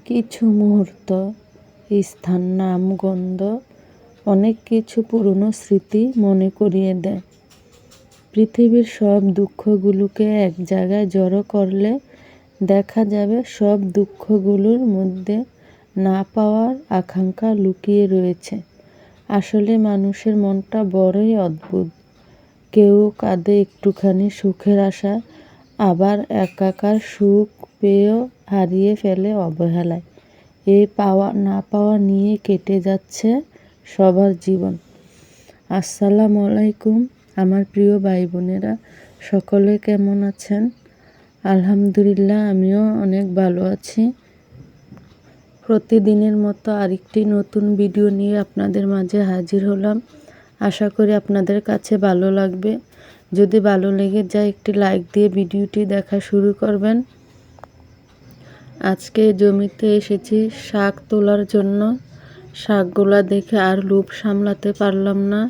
কিছু মুহূর্ত, স্থান, নাম, গন্ধ, অনেক কিছু পুরনো স্মৃতি মনে করিয়ে দেয়। পৃথিবীর সব দুঃখগুলোকে এক জায়গায় জড়ো করলে দেখা যাবে সব দুঃখগুলোর মধ্যে না পাওয়ার আকাঙ্ক্ষা লুকিয়ে রয়েছে। আসলে মানুষের মনটা বড়ই অদ্ভুত। কেউ কাঁদে একটুখানি সুখের আশায়, আবার একাকার সুখ পেয়েও হারিয়ে ফেলে অবহেলায়। এই পাওয়া না পাওয়া নিয়ে কেটে যাচ্ছে সবার জীবন। আসসালামু আলাইকুম আমার প্রিয় ভাই বোনেরা, সকলে কেমন আছেন? আলহামদুলিল্লাহ, আমিও অনেক ভালো আছি। প্রতিদিনের মতো আরেকটি নতুন ভিডিও নিয়ে আপনাদের মাঝে হাজির হলাম। আশা করি আপনাদের কাছে ভালো লাগবে। যদি ভালো লেগে যায় একটি লাইক দিয়ে ভিডিওটি দেখা শুরু করবেন। আজকে জমিতে এসেছি শাক তোলার জন্য। শাকগুলা দেখে আর লোভ সামলাতে পারলাম না,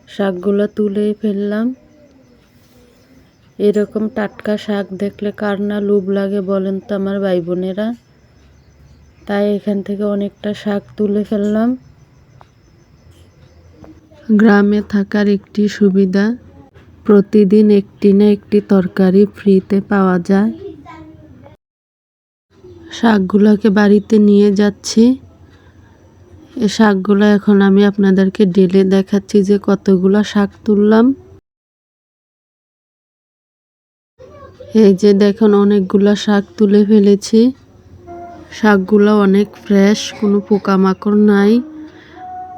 শাকগুলো তুলেই ফেললাম। এরকম টাটকা শাক দেখলে কার না লোভ লাগে বলেন তো আমার ভাই বোনেরা। তাই এখান থেকে অনেকটা শাক তুলে ফেললাম। গ্রামে থাকার একটি সুবিধা, প্রতিদিন একটি না একটি তরকারি ফ্রিতে পাওয়া যায়। শাকগুলোকে বাড়িতে নিয়ে যাচ্ছি। এই শাকগুলো এখন আমি আপনাদেরকে ঢেলে দেখাচ্ছি যে কতগুলো শাক তুললাম। এই যে দেখুন, অনেকগুলো শাক তুলে ফেলেছি। শাকগুলো অনেক ফ্রেশ, কোনো পোকামাকড় নাই।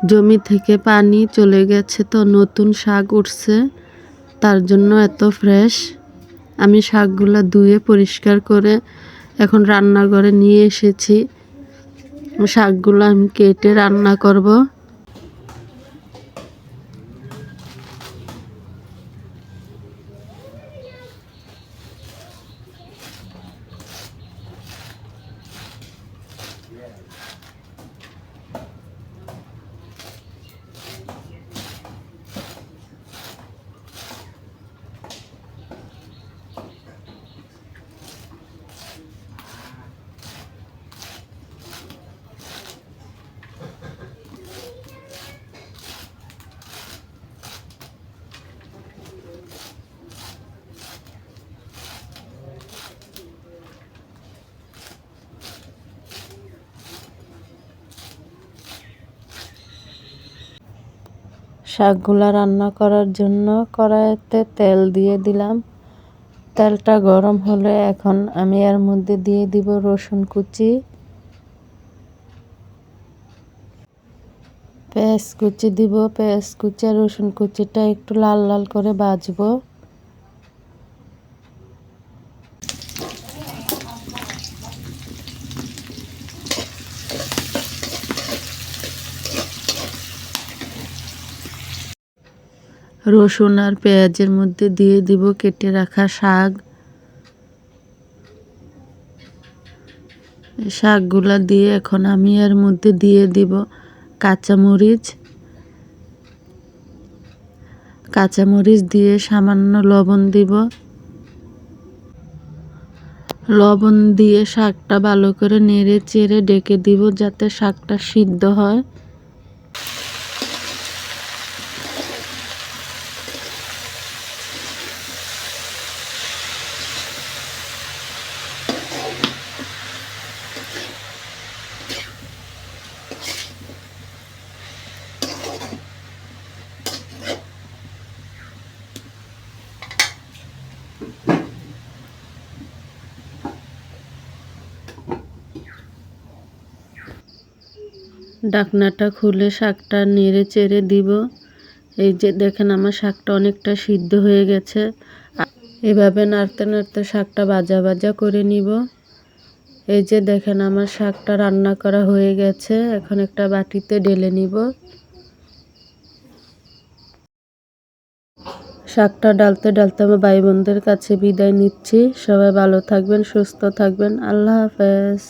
জমি থেকে পানি চলে গেছে তো নতুন শাক উঠছে, তার জন্য এত ফ্রেশ। আমি শাকগুলো ধুয়ে পরিষ্কার করে এখন রান্নাঘরে নিয়ে এসেছি। শাকগুলো আমি কেটে রান্না করব। শাকগুলা রান্না করার জন্য কড়াইতে তেল দিয়ে দিলাম। তেলটা গরম হলে এখন আমি এর মধ্যে দিয়ে দিব রসুন কুচি, পেঁয়াজ কুচি দিব। পেঁয়াজ কুচি আর রসুন কুচিটা একটু লাল লাল করে ভাজবো। রসুন আর পেঁয়াজের মধ্যে দিয়ে দিব কেটে রাখা শাক। শাকগুলা দিয়ে এখন আমি এর মধ্যে দিয়ে দিব কাঁচামরিচ। কাঁচামরিচ দিয়ে সামান্য লবণ দিব। লবণ দিয়ে শাকটা ভালো করে নেড়ে চেড়ে ঢেকে দিব যাতে শাকটা সিদ্ধ হয়। ঢাকনাটা খুলে শাকটা নেড়ে চেড়ে দিব। এই যে দেখেন, আমার শাকটা অনেকটা সিদ্ধ হয়ে গেছে। এভাবে নাড়তে নাড়তে শাকটা ভাজা ভাজা করে নিব। এই যে দেখেন, আমার শাকটা রান্না করা হয়ে গেছে। এখন একটা বাটিতে ঢেলে নিব। শাকটা ডালতে ডালতে আমার ভাই বোনদের কাছে বিদায় নিচ্ছি। সবাই ভালো থাকবেন, সুস্থ থাকবেন। আল্লাহ হাফেজ।